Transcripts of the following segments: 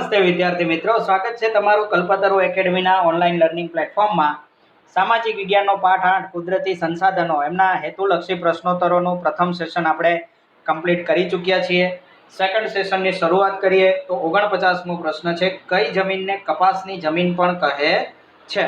નમસ્તે વિદ્યાર્થી મિત્રો, સ્વાગત છે તમારું કલ્પતરુ એકેડમીના ઓનલાઈન લર્નિંગ પ્લેટફોર્મમાં. સામાજિક વિજ્ઞાનનો પાઠ 8 કુદરતી સંસાધનો એમના હેતુલક્ષી પ્રશ્નોત્તરોનું પ્રથમ સેશન આપણે કમ્પ્લીટ કરી ચૂક્યા છીએ. સેકન્ડ સેશનની શરૂઆત કરીએ તો 49મો પ્રશ્ન છે, કઈ જમીનને કપાસની જમીન પણ કહે છે?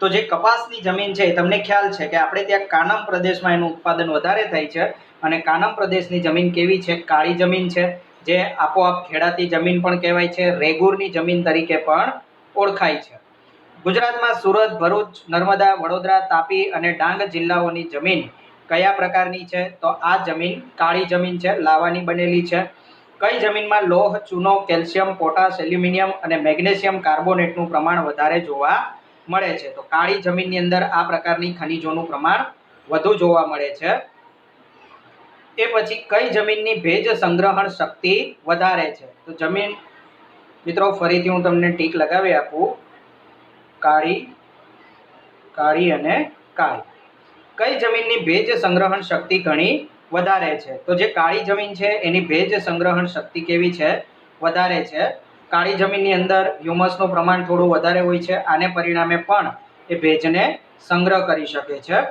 તો જે કપાસની જમીન છે તમને ખ્યાલ છે કે આપણે ત્યાં કાનમ પ્રદેશમાં એનું ઉત્પાદન વધારે થાય છે અને કાનમ પ્રદેશની જમીન કેવી છે? કાળી જમીન છે, જે આપોઆપ ખેડાતી જમીન પણ કહેવાય છે, રેગુરની જમીન તરીકે પણ ઓળખાય છે. ગુજરાતમાં સુરત, ભરૂચ, નર્મદા, વડોદરા, તાપી અને ડાંગ જિલ્લાઓની જમીન કયા પ્રકારની છે? તો આ જમીન કાળી જમીન છે, લાવાની બનેલી છે. કઈ જમીનમાં લોહ, ચૂનો, કેલ્શિયમ, પોટાશ, એલ્યુમિનિયમ અને મેગ્નેશિયમ કાર્બોનેટનું પ્રમાણ વધારે જોવા મળે છે? તો કાળી જમીનની અંદર આ પ્રકારની ખનિજોનું પ્રમાણ વધુ જોવા મળે છે. એ પછી કઈ જમીનની ભેજ સંગ્રહણ શક્તિ વધારે છે? તો જમીન મિત્રો ફરીથી હું તમને ટીક લગાવી આપું, કાળી, કાળી અને કાળી. કઈ જમીનની ભેજ સંગ્રહણ શક્તિ ઘણી વધારે છે? તો જે કાળી જમીન છે એની ભેજ સંગ્રહણ શક્તિ કેવી છે? વધારે છે. કાળી જમીનની અંદર હ્યુમસનું પ્રમાણ થોડું વધારે હોય છે, આને પરિણામે પણ એ ભેજને સંગ્રહ કરી શકે છે.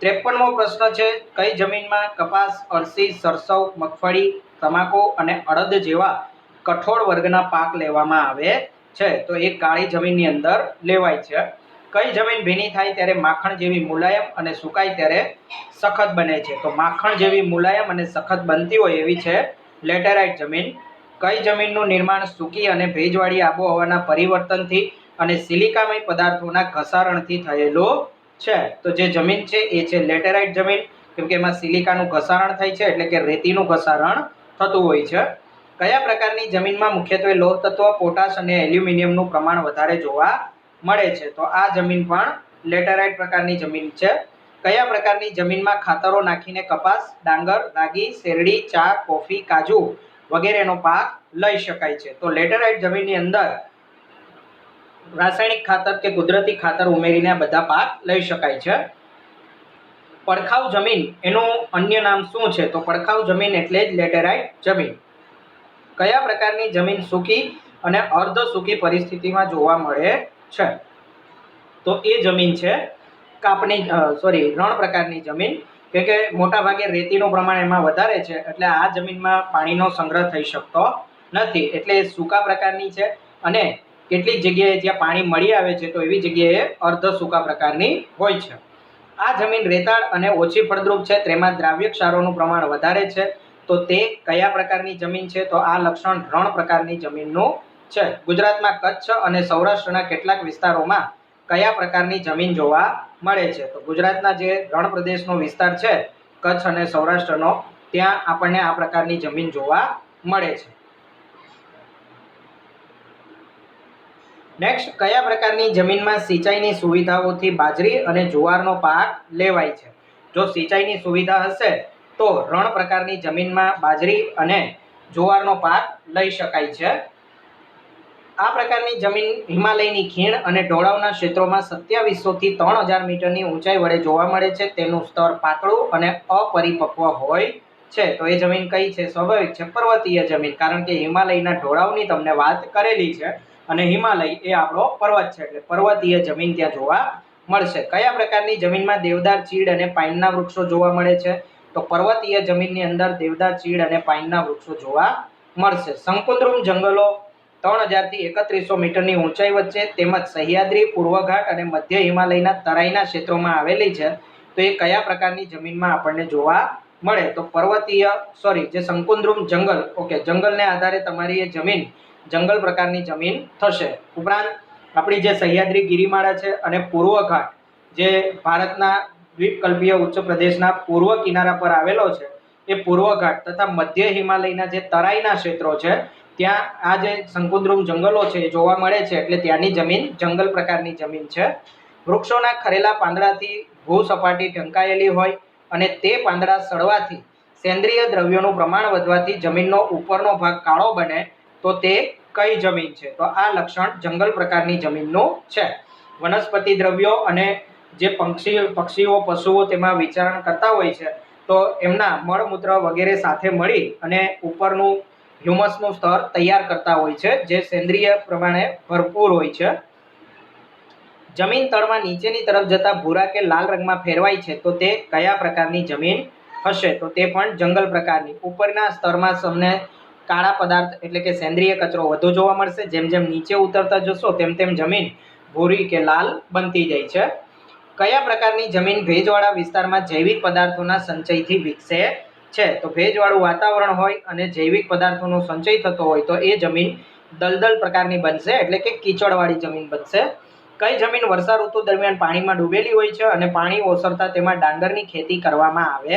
53મો પ્રશ્ન છે, કઈ જમીનમાં કપાસ, અળસી, સરસવ, મગફળી, તમાકુ અને અડદ જેવા કઠોળ વર્ગના પાક લેવામાં આવે છે? તો એ કાળી જમીનની અંદર લેવાય છે. કઈ જમીન ભીની થાય ત્યારે માખણ જેવી મુલાયમ અને સુકાય ત્યારે સખત બને છે? તો માખણ જેવી મુલાયમ અને સખત બનતી હોય એવી છે લેટેરાઇટ જમીન. કઈ જમીનનું નિર્માણ સૂકી અને ભેજવાળી આબોહવાના પરિવર્તનથી અને સિલિકામય પદાર્થોના ઘસારણથી થયેલું છે? તો જે જમીન છે એ છે લેટેરાઇટ જમીન, કેમ કે એમાં સિલિકાનું ઘસારણ થાય છે, એટલે કે રેતીનું ઘસારણ થતું હોય છે. કયા પ્રકારની જમીનમાં મુખ્યત્વે લોહ તત્વ, પોટાશ અને એલ્યુમિનિયમનું પ્રમાણ વધારે જોવા મળે છે? તો આ જમીન પણ લેટેરાઇટ પ્રકારની જમીન છે. કયા પ્રકારની જમીનમાં ખાતરો નાખીને કપાસ, ડાંગર, રાગી, શેરડી, ચા, કોફી, કાજુ વગેરેનો પાક લઈ શકાય છે? તો લેટેરાઇટ જમીનની અંદર રાસાયણિક ખાતર કે કુદરતી ખાતર ઉમેરીને આ બધા પાક લઈ શકાય છે. પડખાઉ જમીન એનું અન્ય નામ શું છે? તો પડખાઉ જમીન એટલે જ લેટેરાઇટ જમીન. કયા પ્રકારની જમીન સૂકી અને અર્ધ સૂકી પરિસ્થિતિમાં જોવા મળે છે? તો એ જમીન છે રણ પ્રકારની જમીન, કેમ કે મોટા ભાગે રેતીનું પ્રમાણ એમાં વધારે છે, એટલે આ જમીનમાં પાણીનો સંગ્રહ થઈ શકતો નથી, એટલે એ સૂકા પ્રકારની છે. અને કેટલીક જગ્યાએ જ્યાં પાણી મળી આવે છે તો એવી જગ્યાએ અર્ધ સૂકા પ્રકારની હોય છે. આ જમીન રેતાળ અને ઓછી ફળદ્રુપ છે, તેમાં દ્રાવ્ય ક્ષારોનું પ્રમાણ વધારે છે. તો તે કયા પ્રકારની જમીન છે? તો આ લક્ષણ રણ પ્રકારની જમીનનું છે. ગુજરાતમાં કચ્છ અને સૌરાષ્ટ્રના કેટલાક વિસ્તારોમાં કયા પ્રકારની જમીન જોવા મળે છે? તો ગુજરાતના જે રણ પ્રદેશનો વિસ્તાર છે કચ્છ અને સૌરાષ્ટ્રનો, ત્યાં આપણને આ પ્રકારની જમીન જોવા મળે છે. નેક્સ્ટ, કયા પ્રકારની જમીનમાં સિંચાઈની સુવિધાઓથી બાજરી અને જુવારનો પાક લેવાય છે? જો સિંચાઈની સુવિધા હશે તો રણ પ્રકારની જમીનમાં બાજરી અને જુવારનો પાક લઈ શકાય છે. આ પ્રકારની જમીન હિમાલયની ખીણ અને ઢોળાવના ક્ષેત્રોમાં 2700 થી 3000 મીટરની ઊંચાઈ વડે જોવા મળે છે. તેનું સ્તર પાતળું અને અપરિપક્વ હોય છે. તો એ જમીન કઈ છે? સ્વાભાવિક છે પર્વતીય જમીન, કારણ કે હિમાલયના ઢોળાવની તમને વાત કરેલી છે અને હિમાલય એ આપણો પર્વત છે, એટલે પર્વતીય જમીન ત્યાં જોવા મળશે. કયા પ્રકારની જમીનમાં દેવદાર, ચીડ અને પાઇનના વૃક્ષો જોવા મળે છે? તો પર્વતીય જમીનની અંદર દેવદાર, ચીડ અને પાઇનના વૃક્ષો જોવા મળશે. શંકુદ્રુમ જંગલો 3000 થી 3100 મીટરની ઊંચાઈ વચ્ચે તેમજ સહ્યાદ્રી, પૂર્વઘાટ અને મધ્ય હિમાલયના તરાઈના ક્ષેત્રોમાં આવેલી છે. તો એ કયા પ્રકારની જમીનમાં આપણને જોવા મળે? તો જે શંકુદ્રુમ જંગલ, ઓકે, જંગલને આધારે તમારી એ જમીન જંગલ પ્રકારની જમીન થશે. ઉપરાંત આપણી જે સહ્યાદ્રી ગિરિમાળા છે અને પૂર્વઘાટ, જે ભારતના દ્વીપકલ્પીય ઉચ્ચ પ્રદેશના પૂર્વ કિનારા પર આવેલો છે, એ પૂર્વઘાટ તથા મધ્ય હિમાલયના જે તરાઈના ક્ષેત્રો છે ત્યાં આ જે શંકુદ્રુમ જંગલો છે એ જોવા મળે છે, એટલે ત્યાંની જમીન જંગલ પ્રકારની જમીન છે. વૃક્ષોના ખરેલા પાંદડાથી ભૂસપાટી ઢંકાયેલી હોય અને તે પાંદડા સડવાથી સેન્દ્રિય દ્રવ્યોનું પ્રમાણ વધવાથી જમીનનો ઉપરનો ભાગ કાળો બને, તો તે કઈ જમીન છે? તો આ લક્ષણ જંગલ પ્રકારની જમીનનું છે. વનસ્પતિ દ્રવ્યો અને જે પક્ષીઓ, પશુઓ તેમાં વિચરણ કરતા હોય છે, તો એમના મળમૂત્ર વગેરે સાથે મળી અને ઉપરનું હ્યુમસનું સ્તર તૈયાર કરતા હોય છે, જે સેન્દ્રિય પ્રમાણે ભરપૂર હોય છે. જમીન તળમાં નીચેની તરફ જતા ભૂરા કે લાલ રંગમાં ફેરવાય છે તો તે કયા પ્રકારની જમીન હશે? તો તે પણ જંગલ પ્રકારની. ઉપરના સ્તરમાં તમને કાળા પદાર્થ એટલે કે સેન્દ્રિય કચરો વધુ જોવા મળશે. જેમ જેમ નીચે ઉતરતા જશો તેમ તેમ જમીન ભૂરી કે લાલ બનતી જાય છે. કયા પ્રકારની જમીન ભેજવાળા વિસ્તારમાં જૈવિક પદાર્થોના સંચયથી વિકસે છે? તો ભેજવાળું વાતાવરણ હોય અને જૈવિક પદાર્થોનો સંચય થતો હોય તો એ જમીન દલદલ પ્રકારની બનશે, એટલે કે કીચડવાળી જમીન બનશે. કઈ જમીન વર્ષા ઋતુ દરમિયાન પાણીમાં ડૂબેલી હોય છે અને પાણી ઓસરતા તેમાં ડાંગરની ખેતી કરવામાં આવે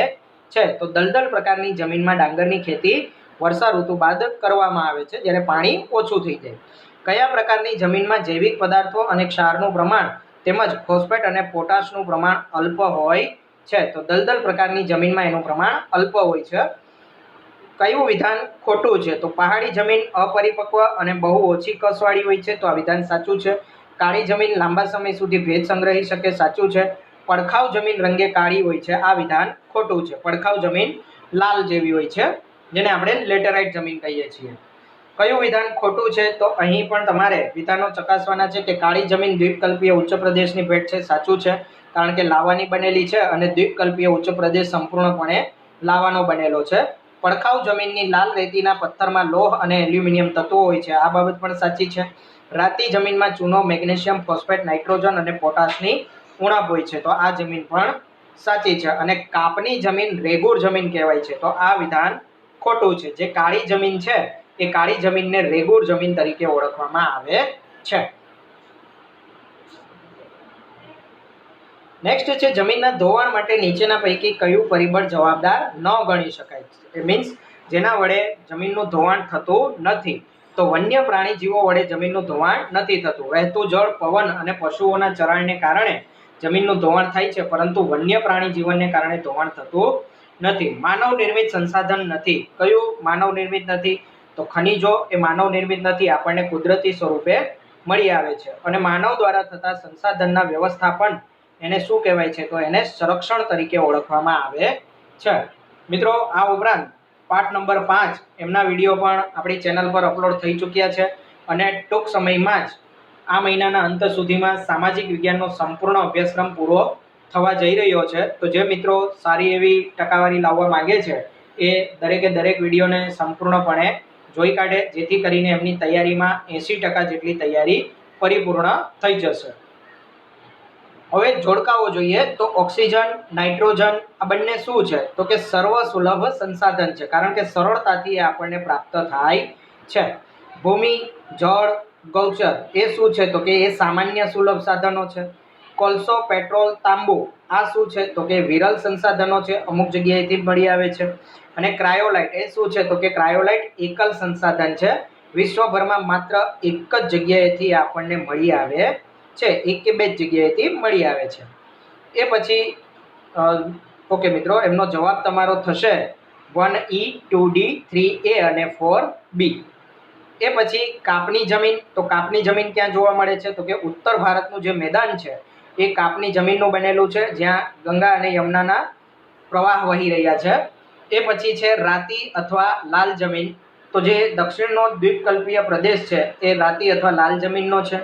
છે? તો દલદલ પ્રકારની જમીનમાં ડાંગરની ખેતી વર્ષા ઋતુ બાદ કરવામાં આવે છે, જ્યારે પાણી ઓછું થઈ જાય. કયા પ્રકારની જમીનમાં જૈવિક પદાર્થો અને ક્ષારનું પ્રમાણ તેમજ ફોસ્ફેટ અને પોટાશનું પ્રમાણ અલ્પ હોય છે? તો દલદલ પ્રકારની જમીનમાં એનું પ્રમાણ અલ્પ હોય છે. કયું વિધાન ખોટું છે? તો પહાડી જમીન અપરિપક્વ અને બહુ ઓછી કસવાળી હોય છે, તો આ વિધાન સાચું છે. કાળી જમીન લાંબા સમય સુધી ભેજ સંગ્રહી શકે, સાચું છે. પડખાવ જમીન રંગે કાળી હોય છે, આ વિધાન ખોટું છે. પડખાવ જમીન લાલ જેવી હોય છે, જેને આપણે લેટેરાઇટ જમીન કહીએ છીએ. કયું વિધાન ખોટું છે? તો અહીં પણ તમારે વિધાનો ચકાસવાના છે કે કાળી જમીન દ્વીપકલ્પીય ઉચ્ચ પ્રદેશની ભેટ છે, સાચું છે, કારણ કે લાવાની બનેલી છે અને દ્વીપકલ્પીય ઉચ્ચ પ્રદેશ સંપૂર્ણપણે લાવાનો બનેલો છે. પડખાવ જમીનની લાલ રેતીના પથ્થરમાં લોહ અને એલ્યુમિનિયમ તત્વો હોય છે, આ બાબત પણ સાચી છે. રાતી જમીનમાં ચૂનો, મેગ્નેશિયમ, ફોસ્ફેટ, નાઇટ્રોજન અને પોટાશની ઉણપ હોય છે, તો આ જમીન પણ સાચી છે. અને કાપની જમીન રેગુર જમીન કહેવાય છે, તો આ વિધાન ખોટું છે. જે કાળી જમીન છે એ કાળી જમીનને રેગુર જમીન તરીકે ઓળખવામાં આવે છે. નેક્સ્ટ છે જમીનના ધોવાણ માટે નીચેના પૈકી કયું પરિબળ જવાબદાર ન ગણી શકાય? એ મીન્સ જેના વડે જમીનનું ધોવાણ થતું નથી. તો વન્ય પ્રાણી જીવો વડે જમીનનું ધોવાણ નથી થતું. વહેતું જળ, પવન અને પશુઓના ચરણને કારણે જમીનનું ધોવાણ થાય છે, પરંતુ વન્ય પ્રાણી જીવનને કારણે ધોવાણ થતું નથી. માનવ નિર્મિત સંસાધન નથી. કયું માનવ નિર્મિત નથી? તો ખનિજો એ માનવ નિર્મિત નથી, આપણને કુદરતી સ્વરૂપે મળી આવે છે. અને માનવ દ્વારા થતા સંસાધનના વ્યવસ્થાપન એને શું કહેવાય છે? તો એને સંરક્ષણ તરીકે ઓળખવામાં આવે છે. મિત્રો, આ ઉપરાંત પાઠ નંબર 5 એમના વિડીયો પણ આપણી ચેનલ પર અપલોડ થઈ ચૂક્યા છે અને ટૂંક સમયમાં જ આ મહિનાના અંત સુધીમાં સામાજિક વિજ્ઞાનનો સંપૂર્ણ અભ્યાસક્રમ પૂરો થવા જઈ રહ્યો છે. તો જે મિત્રો સારી એવી ટકાવારી લાવવા માંગે છે એ દરેકે દરેક વિડીયોને સંપૂર્ણપણે જોઈ કાઢે, જેથી કરીને એમની તૈયારીમાં 80% જેટલી તૈયારી પરિપૂર્ણ થઈ જશે. હવે જોડકાઓ જોઈએ તો ઓક્સિજન, નાઇટ્રોજન આ બંને શું છે? તો કે સર્વ સુલભ સંસાધન છે, કારણ કે સરળતાથી આપણને પ્રાપ્ત થાય છે. ભૂમિ, જળ, ગૌચર એ શું છે? તો કે એ સામાન્ય સુલભ સાધનો છે. કોલસો, પેટ્રોલ, તાંબુ આ શું છે? તો કે વિરલ સંસાધનો છે, અમુક જગ્યાએથી મળી આવે છે. અને ક્રાયોલાઇટ એ શું છે? તો કે ક્રાયોલાઇટ એકલ સંસાધન છે, વિશ્વભરમાં માત્ર એક જ જગ્યાએથી આપણને મળી આવે છે, એક કે બે જગ્યાએથી મળી આવે છે. એ પછી ઓકે મિત્રો, એમનો જવાબ તમારો થશે 1E, 2D, 3A અને 4B. એ પછી કાપની જમીન. તો કાપની જમીન ક્યાં જોવા મળે છે? તો કે ઉત્તર ભારતનું જે મેદાન છે એ કાપની જમીનનું બનેલું છે, જ્યાં ગંગા અને યમુનાના પ્રવાહ વહી રહ્યા છે. એ પછી છે રાતી અથવા લાલ જમીન. તો જે દક્ષિણનો દ્વીપકલ્પીય પ્રદેશ છે એ રાતી અથવા લાલ જમીનનો છે.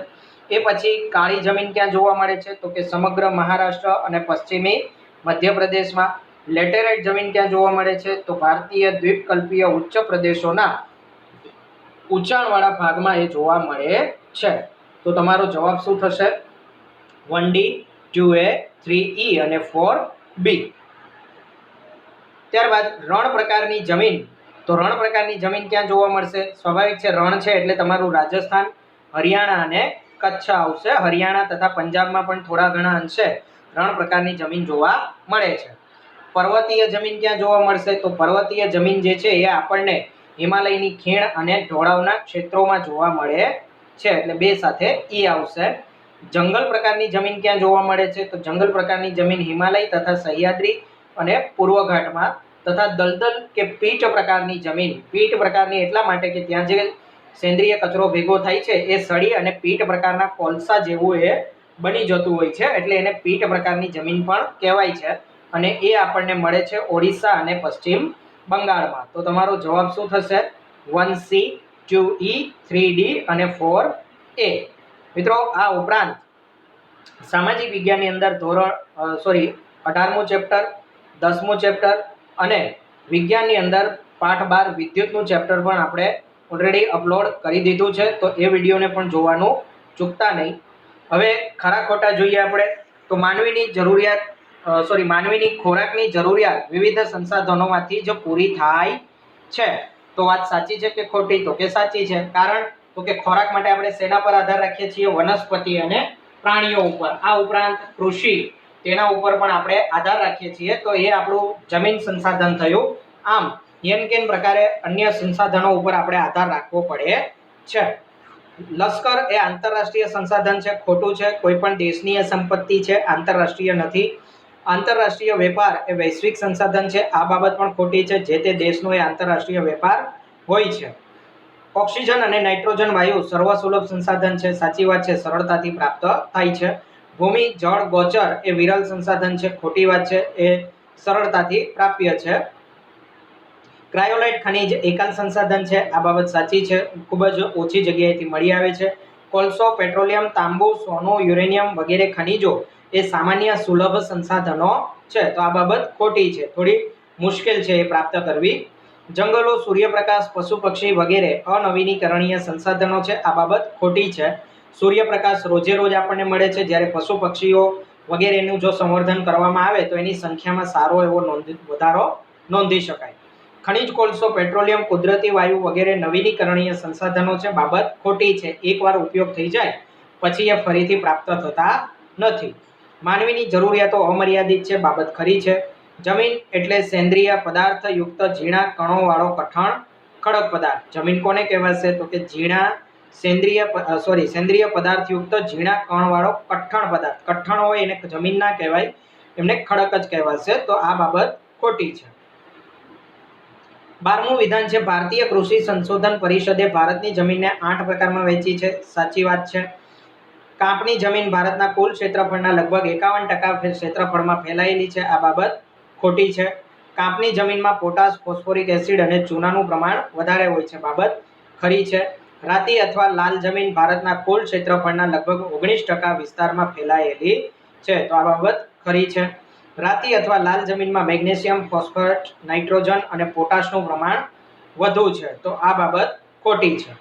એ પછી કાળી જમીન ક્યાં જોવા મળે છે? તો કે સમગ્ર મહારાષ્ટ્ર અને પશ્ચિમી મધ્યપ્રદેશમાં. લેટેરાઇટ જમીન ક્યાં જોવા મળે છે? તો ભારતીય દ્વીપકલ્પીય ઉચ્ચ પ્રદેશોના ઊંચાણવાળા ભાગમાં એ જોવા મળે છે. તો તમારો જવાબ શું થશે? 1D, 2A, 3E અને 4B. ત્યારબાદ રણ પ્રકારની જમીન. તો રણ પ્રકારની જમીન ક્યાં જોવા મળશે? સ્વાભાવિક છે, રણ છે એટલે તમારું રાજસ્થાન, હરિયાણા અને કચ્છ આવશે. હરિયાણા તથા પંજાબમાં પણ થોડા ઘણા અંશે રણ પ્રકારની જમીન જોવા મળે છે. પર્વતીય જમીન ક્યાં જોવા મળશે? તો પર્વતીય જમીન જે છે એ આપણને હિમાલયની ખીણ અને ઢોળાવના ક્ષેત્રોમાં જોવા મળે છે, એટલે બે સાથે ઈ આવશે. જંગલ પ્રકારની જમીન ક્યાં જોવા મળે છે? તો જંગલ પ્રકારની જમીન હિમાલય તથા સહ્યાદ્રી અને પૂર્વ ઘાટમાં. તથા દલદલ કે પીઠ પ્રકારની જમીન. પીઠ પ્રકારની એટલા માટે કે ત્યાં જે સેન્દ્રિય કચરો ભેગો થાય છે એ સળી અને પીઠ પ્રકારના કોલસા જેવું એ બની જતું હોય છે, એટલે એને પીઠ પ્રકારની જમીન પણ કહેવાય છે. અને એ આપણને મળે છે ઓડિશા અને પશ્ચિમ બંગાળમાં. તો તમારો જવાબ શું થશે? 1C 2E 3D અને 4A. મિત્રો આ ઉપરાંત સામાજિક વિજ્ઞાનની અંદર ધોરણ 18મું ચેપ્ટર, 10મું ચેપ્ટર અને વિજ્ઞાનની અંદર પાઠ 12 વિદ્યુતનું ચેપ્ટર પણ આપણે ઓલરેડી અપલોડ કરી દીધું છે, તો એ વિડીયોને પણ જોવાનું ચૂકતા નહીં. હવે ખરા ખોટા જોઈએ આપણે તો માનવીની ખોરાકની જરૂરિયાત વિવિધ સંસાધનોમાંથી જ પૂરી થાય છે. તો વાત સાચી છે કે ખોટી? તો કે સાચી છે. કારણ તો કે ખોરાક માટે આપણે શેના પર આધાર રાખીએ છીએ? વનસ્પતિ અને પ્રાણીઓ ઉપર. આ ઉપરાંત કૃષિ, તેના ઉપર પણ આપણે આધાર રાખીએ છીએ. તો એ આપણું જમીન સંસાધન થયું. આમ એન કેન પ્રકારે અન્ય સંસાધનો ઉપર આપણે આધાર રાખવો પડે છે. લશ્કર એ આંતરરાષ્ટ્રીય સંસાધન છે. ખોટું છે. કોઈ પણ દેશની સંપત્તિ છે, આંતરરાષ્ટ્રીય નથી. આંતરરાષ્ટ્રીય વેપાર એ વૈશ્વિક સંસાધન છે. આ બાબત પણ ખોટી છે. જે તે દેશનો એ આંતરરાષ્ટ્રીય વેપાર હોય છે. ઓક્સિજન અને નાઇટ્રોજન વાયુ સર્વસુલભ સંસાધન છે. સાચી વાત છે. સરળતાથી પ્રાપ્ત થાય છે. ભૂમિ, જળ, ગોચર એ વિરલ સંસાધન છે. ખોટી વાત છે. એ સરળતાથી પ્રાપ્ય છે. ક્રાયોલાઇટ ખનિજ એકલ સંસાધન છે. આ બાબત સાચી છે. ખૂબ જ ઓછી જગ્યાએથી મળી આવે છે. કોલસો, પેટ્રોલિયમ, તાંબુ, સોનું, યુરેનિયમ વગેરે ખનિજો એ સામાન્ય સુલભ સંસાધનો છે. તો આ બાબત ખોટી છે. થોડી મુશ્કેલ છે એ પ્રાપ્ત કરવી. જંગલો, સૂર્યપ્રકાશ, પશુ પક્ષી વગેરે અનવીનીકરણીય સંસાધનો છે. આ બાબત ખોટી છે. સૂર્યપ્રકાશ રોજે રોજ આપણને મળે છે, જ્યારે પશુ પક્ષીઓ વગેરેનું જો સંવર્ધન કરવામાં આવે તો એની સંખ્યામાં સારો એવો વધારો નોંધી શકાય. ખનિજ, કોલસો, પેટ્રોલિયમ, કુદરતી વાયુ વગેરે નવીનીકરણીય સંસાધનો છે. બાબત ખોટી છે. એકવાર ઉપયોગ થઈ જાય પછી એ ફરીથી પ્રાપ્ત થતા નથી. માનવીની જરૂરિયાતો અમર્યાદિત છે. બાબત ખરી છે. જમીન એટલે સેન્દ્રિય પદાર્થ યુક્ત ઝીણા કણોવાળો ખડક પદાર્થ. જમીન કોને કહેવાશે? તો કે સેન્દ્રિય પદાર્થ યુક્ત ઝીણા કણવાળો કઠણ પદાર્થ. કઠણ હોય એને જમીન ના કહેવાય, એમને ખડક જ કહેવાશે. તો આ બાબત ખોટી છે. 12મું વિધાન છે, ભારતીય કૃષિ સંશોધન પરિષદે ભારતની જમીનને 8 પ્રકારમાં વહેંચી છે. સાચી વાત છે. કાંપની જમીન ભારતના કુલ ક્ષેત્રફળના લગભગ 51% ક્ષેત્રફળમાં ફેલાયેલી છે. આ બાબત ખોટી છે. કાંપની જમીનમાં પોટાશ, ફોસ્ફોરિક એસિડ અને ચૂનાનું પ્રમાણ વધારે હોય છે. બાબત ખરી છે. રાતી અથવા લાલ જમીન ભારતના કુલ ક્ષેત્રફળના લગભગ 19% વિસ્તારમાં ફેલાયેલી છે. તો આ બાબત ખરી છે. રાતી અથવા લાલ જમીનમાં મેગ્નેશિયમ, ફોસ્ફરસ, નાઇટ્રોજન અને પોટાશનું પ્રમાણ વધુ છે. તો આ બાબત ખોટી છે.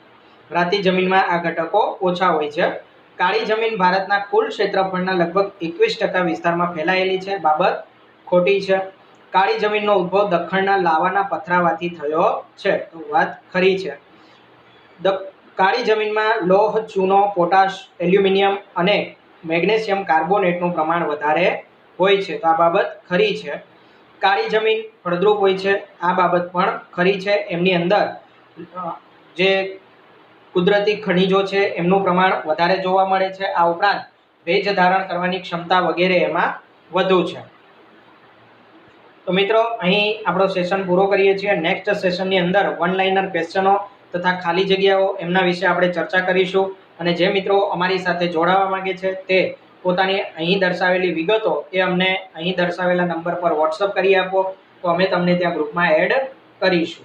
રાતી જમીનમાં આ ઘટકો ઓછા હોય છે. કાળી જમીન ભારતના કુલ ક્ષેત્રફળના લગભગ 21% વિસ્તારમાં ફેલાયેલી છે. બાબત ખોટી છે. કાળી જમીનનો ઉદ્ભવ દખ્ખણના લાવાના પથરાવાથી થયો છે. તો વાત ખરી છે. કાળી જમીનમાં લોહ, ચૂનો, પોટાશ, એલ્યુમિનિયમ અને મેગ્નેશિયમ કાર્બોનેટનું પ્રમાણ વધારે હોય છે. તો આ બાબત ખરી છે. કાળી જમીન ફળદ્રુપ હોય છે. આ બાબત પણ ખરી છે. એમની અંદર જે કુદરતી ખનિજો છે એમનું પ્રમાણ વધારે જોવા મળે છે. આ ઉપરાંત ભેજ ધારણ કરવાની ક્ષમતા વગેરે એમાં વધુ છે. તો મિત્રો અહીં આપણો સેશન પૂરો કરીએ છીએ. નેક્સ્ટ સેશનની અંદર વન લાઇનર ક્વેશ્ચનો તથા ખાલી જગ્યાઓ એમના વિશે આપણે ચર્ચા કરીશું. અને જે મિત્રો અમારી સાથે જોડાવા માંગે છે તે પોતાની અહીં દર્શાવેલી વિગતો એ અમને અહીં દર્શાવેલા નંબર પર વોટ્સઅપ કરી આપો, તો અમે તમને ત્યાં ગ્રુપમાં એડ કરીશું.